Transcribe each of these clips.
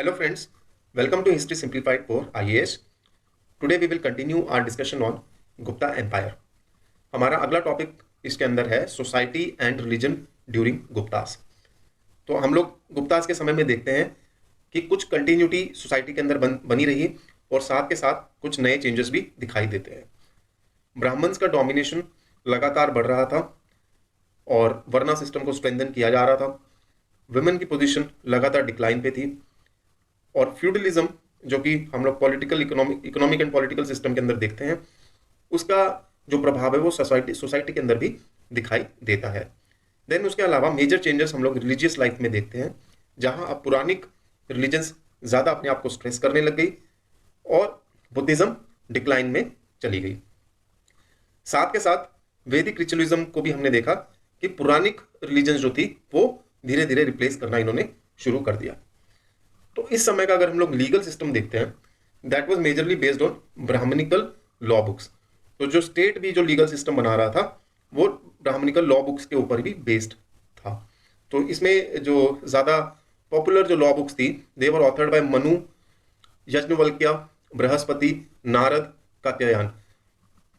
Hello friends, welcome to History Simplified for IAS. Today we will continue our discussion on Gupta Empire. हमारा अगला topic इसके अंदर है society and religion during Guptas. तो हम लोग गुप्तास के समय में देखते हैं कि कुछ कंटिन्यूटी सोसाइटी के अंदर बनी रही और साथ के साथ कुछ नए चेंजेस भी दिखाई देते हैं। ब्राह्मण्स का डोमिनेशन लगातार बढ़ रहा था और वर्ना सिस्टम को स्ट्रेंथन किया जा रहा था। वुमेन की पोजीशन लगातार डिक्लाइन पे थी और फ्यूडलिज्म जो कि हम लोग political economic and political system के अंदर देखते हैं, उसका जो प्रभाव है वो सोसाइटी के अंदर भी दिखाई देता है। देन उसके अलावा मेजर चेंजेस हम लोग रिलीजियस लाइफ में देखते हैं, जहां अब पुरानिक रिलीजन्स ज़्यादा अपने आप को स्ट्रेस करने लग गई और बुद्धिज्म डिक्लाइन में चली गई। साथ के साथ वैदिक रिचुअलिज्म को भी हमने देखा कि पुरानिक रिलीजन्स जो थी वो धीरे धीरे रिप्लेस करना इन्होंने शुरू कर दिया। तो इस समय का अगर हम लोग लीगल सिस्टम देखते हैं, that was majorly based on brahmanical law books. तो जो स्टेट भी जो लीगल सिस्टम बना रहा था वो ब्राह्मणिकल लॉ बुक्स के ऊपर भी बेस्ड था। तो इसमें जो ज़्यादा पॉपुलर जो लॉ बुक्स थी, दे वर ऑथर्ड बाय मनु, यज्ञवल्क्य, बृहस्पति, नारद, कात्यायन।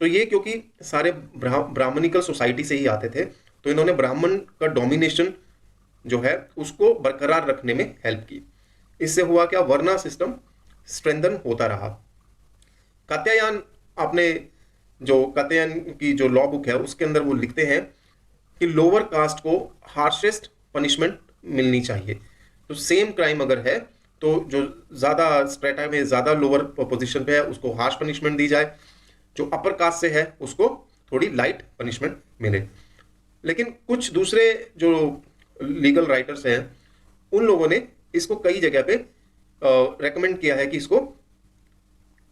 तो ये क्योंकि सारे ब्राह्मणिकल सोसाइटी से ही आते थे, तो इन्होंने ब्राह्मण का डोमिनेशन जो है उसको बरकरार रखने में हेल्प की। इससे हुआ क्या, वर्ना सिस्टम स्ट्रेंथन होता रहा। कात्यायन, आपने जो कात्यायन की जो लॉ बुक है उसके अंदर वो लिखते हैं कि लोअर कास्ट को हार्शेस्ट पनिशमेंट मिलनी चाहिए। तो सेम क्राइम अगर है तो जो ज़्यादा स्ट्रेटा में ज़्यादा लोअर पोजीशन पे है उसको हार्श पनिशमेंट दी जाए, जो अपर कास्ट से है उसको थोड़ी लाइट पनिशमेंट मिले। लेकिन कुछ दूसरे जो लीगल राइटर्स हैं उन लोगों ने इसको कई जगह पे रेकमेंड किया है कि इसको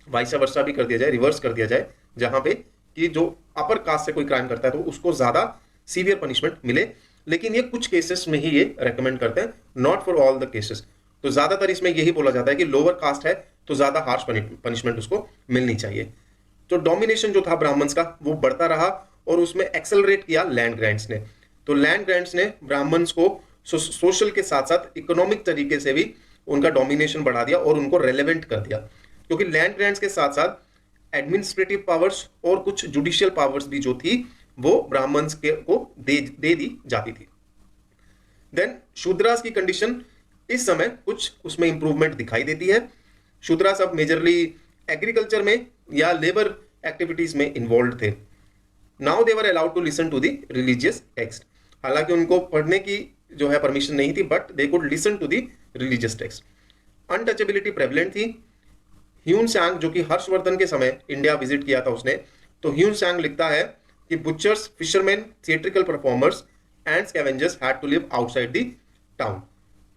वाइस वर्सा भी कर दिया जाए, रिवर्स कर दिया जाए, जहां पे कि जो अपर कास्ट से कोई क्राइम करता है तो उसको ज्यादा सीवियर पनिशमेंट मिले। लेकिन ये कुछ केसेस में ही ये रेकमेंड करते हैं, not for all the cases. तो ज्यादातर इसमें यही बोला जाता है कि लोअर कास्ट है तो ज्यादा हार्श पनिशमेंट उसको मिलनी चाहिए। तो डोमिनेशन जो था ब्राह्मण्स का वो बढ़ता रहा और उसमें एक्सेलरेट किया लैंड ग्रांट्स ने। तो लैंड ग्रांट्स ने ब्राह्मण्स को सोशल के साथ साथ इकोनॉमिक तरीके से भी उनका डोमिनेशन बढ़ा दिया और उनको रेलेवेंट कर दिया, क्योंकि लैंड ग्रांट्स के साथ साथ एडमिनिस्ट्रेटिव पावर्स और कुछ जुडिशियल पावर्स भी जो थी वो ब्राह्मण्स को दे दी जाती थी। देन शूद्रास की कंडीशन इस समय कुछ उसमें इंप्रूवमेंट दिखाई देती है। शूद्रास अब मेजरली एग्रीकल्चर में या लेबर एक्टिविटीज में इन्वॉल्व थे। Now they were allowed to listen to the religious text. हालांकि उनको पढ़ने की जो है परमिशन नहीं थी, but they could listen to the religious text. Untouchability prevalent थी। ह्यून सांग, जो कि हर्षवर्धन के समय इंडिया विजिट किया था उसने, तो ह्यून सांग लिखता है कि butchers, fisherman, theatrical performers and scavengers had to live outside the town.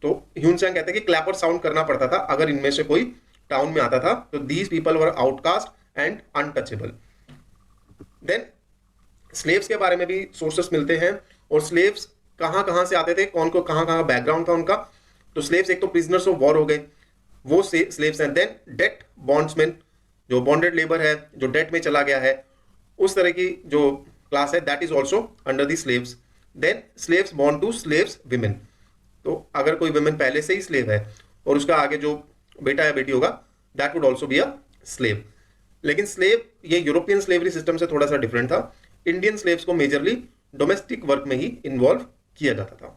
तो ह्यून सांग कहते हैं कि क्लैपर साउंड करना पड़ता था अगर इनमें से कोई टाउन में आता था। तो these people were outcast and untouchable. Then slaves के बारे में भी सोर्सेस मिलते हैं और स्लेव्स कहां कहां से आते थे, कौन को कहां कहां बैकग्राउंड था उनका। तो स्लेव्स एक तो प्रिजनर्स ऑफ वॉर हो गए, वो स्लेव्स हैं। देन डेट बॉन्ड्समैन, जो बॉन्डेड लेबर है, जो डेट में चला गया है, उस तरह की जो क्लास है, that is also under the slaves. Then slaves born to slaves women. तो अगर कोई विमेन पहले से ही स्लेव है और उसका आगे जो बेटा या बेटी होगा, that would also be a slave. लेकिन स्लेव ये यूरोपियन स्लेवरी सिस्टम से थोड़ा सा डिफरेंट था। इंडियन स्लेव्स को मेजरली डोमेस्टिक वर्क में ही इन्वॉल्व किया जाता था।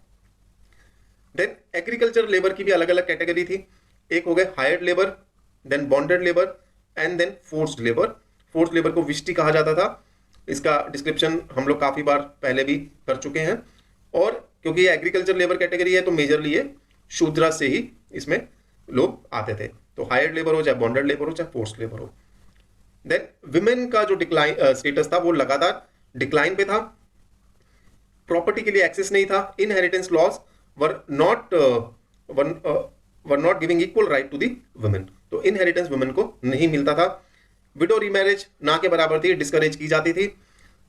देन एग्रीकल्चर लेबर की भी अलग अलग कैटेगरी थी। एक हो गए hired labour, then bonded labour and then forced labour. Forced labour को विष्टि कहा जाता था। इसका डिस्क्रिप्शन हम लोग काफी बार पहले भी कर चुके हैं। और क्योंकि ये एग्रीकल्चर लेबर कैटेगरी है तो मेजरली ये शूद्रा से ही इसमें लोग आते थे। तो हायर्ड लेबर हो, चाहे बॉन्डेड लेबर हो, चाहे फोर्स्ड लेबर हो। देन विमेन का जो डिक्लाइन स्टेटस था वो लगातार डिक्लाइन पे था। प्रॉपर्टी के लिए एक्सेस नहीं था। Inheritance laws were not giving equal right to the women. तो इनहेरिटेंस वुमेन को नहीं मिलता था। विडो रीमैरिज ना के बराबर थी, डिस्करेज की जाती थी।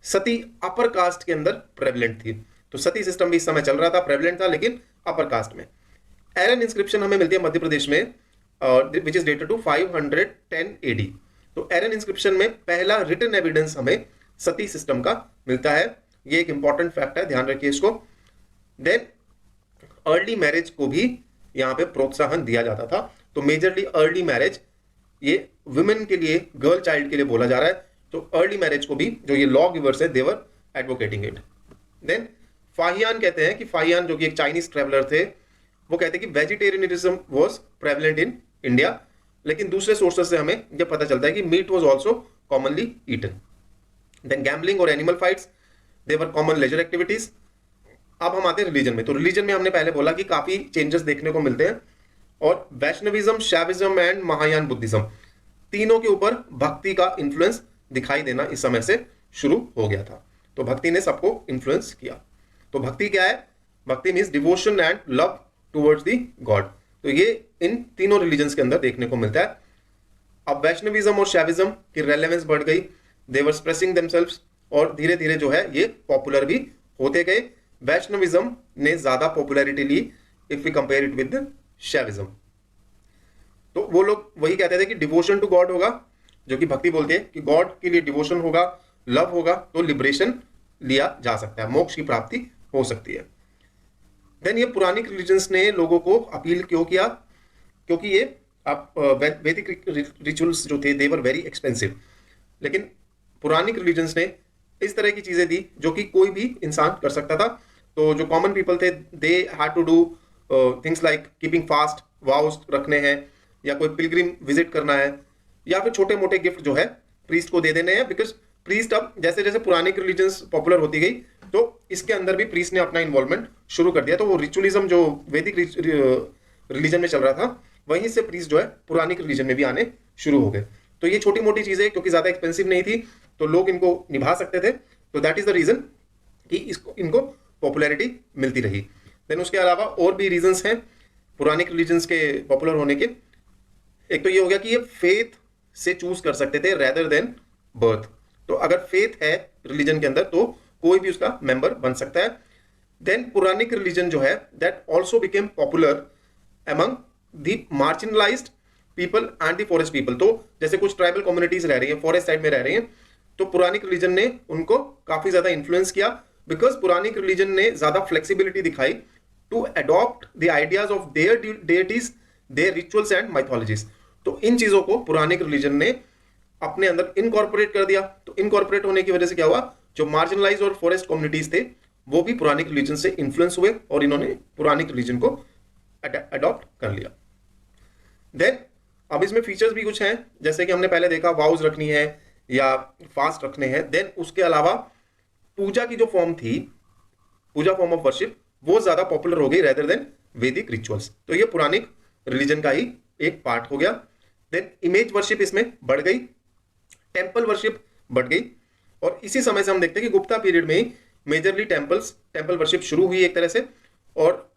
सती अपर कास्ट के अंदर प्रेवलेंट थी। तो सती सिस्टम भी इस समय चल रहा था, प्रेवलेंट था, लेकिन अपर कास्ट में। एरन इंस्क्रिप्शन हमें मिलती है मध्य प्रदेश में, which is dated to 510 AD। तो एरन इंस्क्रिप्शन में पहला रिटन एविडेंस हमें सती सिस्टम का मिलता है। ये एक इंपॉर्टेंट फैक्ट है, ध्यान रखिए इसको। देन अर्ली मैरिज को भी यहाँ पे प्रोत्साहन दिया जाता था। तो मेजरली अर्ली मैरिज ये वुमेन के लिए, गर्ल चाइल्ड के लिए बोला जा रहा है। तो अर्ली मैरिज को भी जो ये लॉ गिवर्स है देवर एडवोकेटिंग इट। देन फाहियान कहते हैं कि फाहियान जो कि एक चाइनीज ट्रेवलर थे, वो कहते हैं कि vegetarianism was prevalent in India, लेकिन दूसरे सोर्सेस से हमें ये पता चलता है कि meat was also commonly eaten. Then gambling और animal fights they were common leisure activities. अब हम आते हैं रिलीजन में। तो रिलीजन में हमने पहले बोला कि काफी चेंजेस देखने को मिलते हैं, और Vaishnavism, Shaivism and Mahayana Buddhism तीनों के ऊपर भक्ति का इन्फ्लुएंस दिखाई देना इस समय से शुरू हो गया था। तो भक्ति ने सबको इन्फ्लुएंस किया। तो भक्ति क्या है? भक्ति means devotion and love towards the God. तो ये इन तीनों रिलीजन्स के अंदर देखने को मिलता है। अब वैष्णविज्म और शैविज्म की रेलेवेंस बढ़ गई, दे वर एक्सप्रेसिंग देमसेल्व्स, और धीरे धीरे जो है ये पॉपुलर भी होते गए। वैष्णविज्म ने ज्यादा पॉपुलैरिटी ली if we compare it with Shaivism. तो वो लोग वही कहते थे कि डिवोशन टू गॉड होगा, जो कि भक्ति बोलते हैं कि गॉड के लिए डिवोशन होगा, लव होगा, तो लिबरेशन लिया जा सकता है, मोक्ष की प्राप्ति हो सकती है। देन ये पुरानिक रिलीजन्स ने लोगों को अपील क्यों किया? क्योंकि ये वैदिक रिचुअल्स जो थे दे वर वेरी एक्सपेंसिव, लेकिन पुरानिक रिलीजन्स ने इस तरह की चीजें दी जो कि कोई भी इंसान कर सकता था। तो जो कॉमन पीपल थे they had to do things like keeping fast, vows रखने हैं, या कोई पिलग्रिम विजिट करना है, या फिर छोटे मोटे गिफ्ट जो है प्रीस्ट को दे देने हैं। बिकॉज प्रीस्ट अब जैसे जैसे पुरानिक रिलीजन्स पॉपुलर होती गई तो इसके अंदर भी प्रीस्ट ने अपना इन्वॉल्वमेंट शुरू कर दिया। तो वो रिचुअलिज्म जो वैदिक रिलीजन में चल रहा था, वहीं से प्रीस्ट जो है पुरानिक रिलीजन में भी आने शुरू हो गए। तो ये छोटी मोटी चीजें क्योंकि ज्यादा एक्सपेंसिव नहीं थी तो लोग इनको निभा सकते थे। तो दैट इज द रीजन कि इनको पॉपुलैरिटी मिलती रही। देन उसके अलावा और भी रीजंस हैं पुरानिक रिलीजन्स के पॉपुलर होने के। एक तो ये हो गया कि ये फेथ से चूज कर सकते थे रेदर देन बर्थ। तो अगर फेथ है रिलीजन के अंदर तो कोई भी उसका मेंबर बन सकता है। देन पुरानिक रिलीजन जो है that also became popular among the marginalised people and the forest people. तो जैसे कुछ ट्राइबल कम्युनिटीज रह रही हैं, फॉरेस्ट साइड में रह रही हैं, तो पुरानिक रिलीजन ने उनको काफी ज्यादा इन्फ्लुएंस किया। बिकॉज पुरानिक रिलीजन ने ज्यादा फ्लेक्सिबिलिटी दिखाई to adopt the ideas of their deities, their rituals and mythologies. तो इन चीजों को पुरानिक रिलीजन ने अपने अंदर इनकॉर्पोरेट कर दिया। तो इनकॉर्पोरेट होने की वजह से क्या हुआ, जो मार्जिनलाइज और फॉरेस्ट कम्युनिटीज थे वो भी पुरानिक रिलीजन से इन्फ्लुएंस हुए और इन्होंने पुरानिक रिलीजन को अडॉप्ट कर लिया। देन अब इसमें फीचर्स भी कुछ हैं, जैसे कि हमने पहले देखा वाउज रखनी है या फास्ट रखने हैं। देन उसके अलावा पूजा की जो फॉर्म थी, पूजा फॉर्म ऑफ वर्शिप, वो ज्यादा पॉपुलर हो गई रेदर देन वैदिक रिचुअल्स। तो ये पुरानिक रिलीजन का ही एक पार्ट हो गया। देन इमेज वर्शिप इसमें बढ़ गई, टेम्पल वर्शिप बढ़ गई, और इसी समय से हम देखते हैं कि गुप्ता पीरियड में ही मेजरली टेम्पल वर्शिप शुरू हुई एक तरह से। और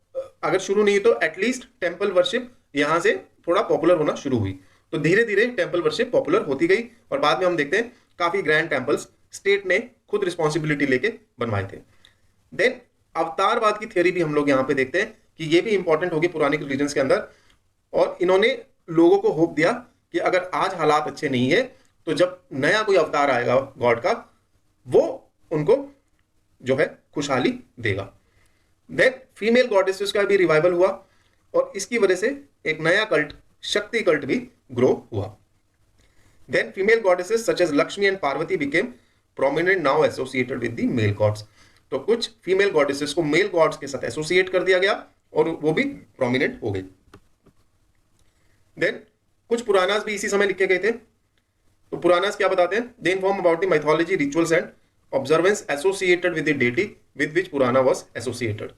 अगर शुरू नहीं तो एटलीस्ट टेम्पल वर्शिप यहां से थोड़ा पॉपुलर होना शुरू हुई। तो धीरे धीरे टेम्पल वर्शिप पॉपुलर होती गई, और बाद में हम देखते हैं काफी ग्रैंड टेम्पल्स स्टेट ने खुद रिस्पॉन्सिबिलिटी लेके बनवाए थे। देन अवतारवाद की थियोरी भी हम लोग यहाँ पे देखते हैं कि ये भी इंपॉर्टेंट होगी पुरानिक रिलीजन्स के अंदर, और इन्होंने लोगों को होप दिया कि अगर आज हालात अच्छे नहीं है तो जब नया कोई अवतार आएगा गॉड का, वो उनको जो है खुशहाली देगा। देन फीमेल गॉडेसेस का भी रिवाइवल हुआ, और इसकी वजह से एक नया कल्ट, शक्ति कल्ट भी ग्रो हुआ। Then female goddesses such as Lakshmi and Parvati became prominent now associated with the male gods. तो कुछ फीमेल गॉडेसेस को मेल गॉड्स के साथ एसोसिएट कर दिया गया और वो भी प्रोमिनेंट हो गई। देन कुछ पुरानास भी इसी समय लिखे गए थे। तो पुरानास क्या बताते हैं? They inform about the mythology, rituals and observance associated with the deity with which पुराना वाज एसोसिएटेड।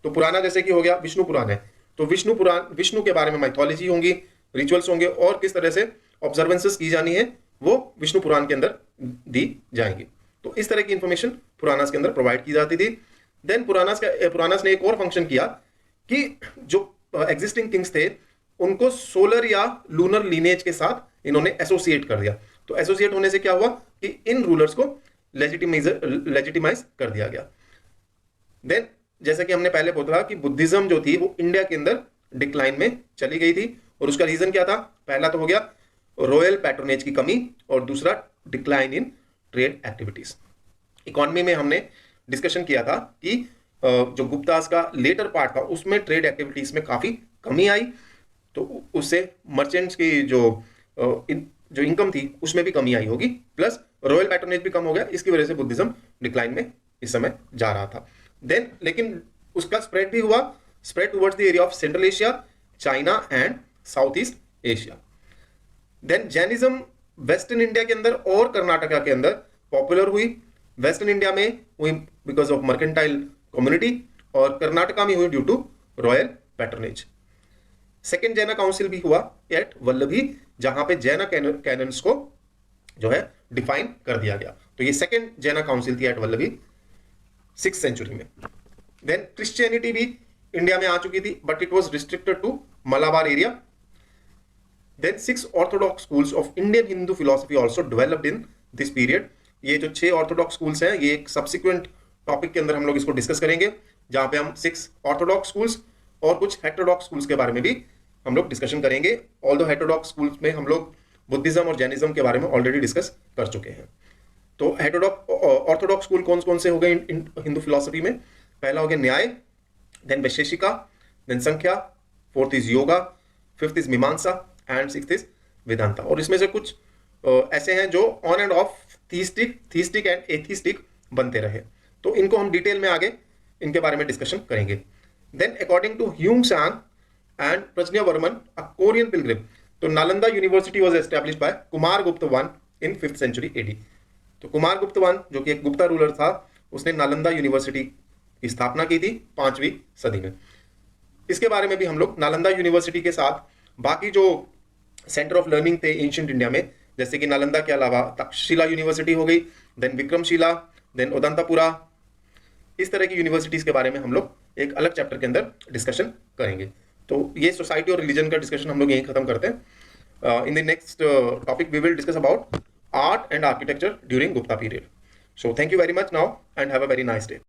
तो पुराना जैसे कि हो गया विष्णु पुराण है, तो विष्णु के बारे में माइथोलॉजी होंगी, रिचुअल्स होंगे, और किस तरह से ऑब्जर्वेंसेस की जानी है वो विष्णु पुराण के अंदर दी जाएंगी। तो इस तरह की इंफॉर्मेशन पुरानास के अंदर प्रोवाइड की जाती थी। देन पुरानास ने एक और फंक्शन किया कि जो एग्जिस्टिंग किंग्स थे उनको सोलर या लूनर लीनेज के साथ इन्होंने एसोसिएट कर दिया। तो एसोसिएट होने से क्या हुआ कि इन रूलर्स को लेजिटिमाइज कर दिया गया। देन जैसे कि हमने पहले बोला कि बुद्धिज्म जो थी वो इंडिया के अंदर डिक्लाइन में चली गई थी, और उसका रीजन क्या था? पहला तो हो गया रॉयल पैट्रोनेज की कमी, और दूसरा decline in trade activities. Economy में हमने डिस्कशन किया था कि जो गुप्तास का लेटर पार्ट था उसमें ट्रेड एक्टिविटीज में काफी कमी आई, तो उससे मर्चेंट्स की जो इनकम थी उसमें भी कमी आई होगी, प्लस रॉयल पैटर्नेज भी कम हो गया, इसकी वजह से बुद्धिज्म डिक्लाइन में इस समय जा रहा था। देन लेकिन उसका स्प्रेड भी हुआ, spread towards the area of central Asia, China and south east Asia. Then Jainism western India के अंदर और कर्नाटका के अंदर पॉपुलर हुई। वेस्टर्न इंडिया में हुई बिकॉज ऑफ मर्केंटाइल कम्युनिटी, और कर्नाटका में हुई due to royal patronage. Second Jaina council भी हुआ एट वल्लभी, जहां पे जैना कैनन्स को जो है डिफाइन कर दिया गया। तो ये सेकेंड जैना काउंसिल थी एट वल्लभी 6th सेंचुरी में। देन क्रिश्चियनिटी भी इंडिया में आ चुकी थी, but it was restricted to Malabar area. Then 6 orthodox schools of Indian Hindu philosophy also developed in this period. ये जो 6 ऑर्थोडॉक्स स्कूल्स हैं, ये एक सब्सिक्वेंट टॉपिक के अंदर हम लोग इसको डिस्कस करेंगे, जहां पे हम 6 ऑर्थोडॉक्स स्कूल्स और कुछ हेटेरोडॉक्स स्कूल्स के बारे में भी हम लोग डिस्कशन करेंगे। ऑल्दो हेटेरोडॉक्स स्कूल्स में हम लोग बुद्धिज्म और जैनिज्म के बारे में ऑलरेडी डिस्कस कर चुके हैं। तो ऑर्थोडॉक्स स्कूल कौन कौन से हो गए हिंदू फिलोसफी में? पहला हो गया न्याय, देन वैशेषिका, देन संख्या, 4th is yoga, 5th is मीमांसा एंड 6th इज वेदांता। और इसमें से कुछ ऐसे हैं जो on end of theistic and atheistic बनते रहे, तो इनको हम डिटेल में आगे इनके बारे में डिस्कशन करेंगे। Then according to Hiuen Tsang and Prajnavarman, a Korean pilgrim, तो Nalanda university was established by Kumaragupta one in 5th century AD. तो कुमारगुप्त वन जो कि एक गुप्ता रूलर था, उसने नालंदा यूनिवर्सिटी की स्थापना की थी 5वीं सदी में। इसके बारे में भी हम लोग नालंदा यूनिवर्सिटी के साथ बाकी जो सेंटर ऑफ लर्निंग थे एंशिएंट इंडिया में, जैसे कि नालंदा के अलावा तक्षशिला यूनिवर्सिटी हो गई, देन विक्रमशिला, देन उदंतपुरा, इस तरह की यूनिवर्सिटीज के बारे में हम लोग एक अलग चैप्टर के अंदर डिस्कशन करेंगे। तो ये सोसाइटी और रिलीजन का डिस्कशन हम लोग यहीं खत्म करते हैं। In the next topic we will discuss about art and architecture during Gupta period. So thank you very much now and have a very nice day.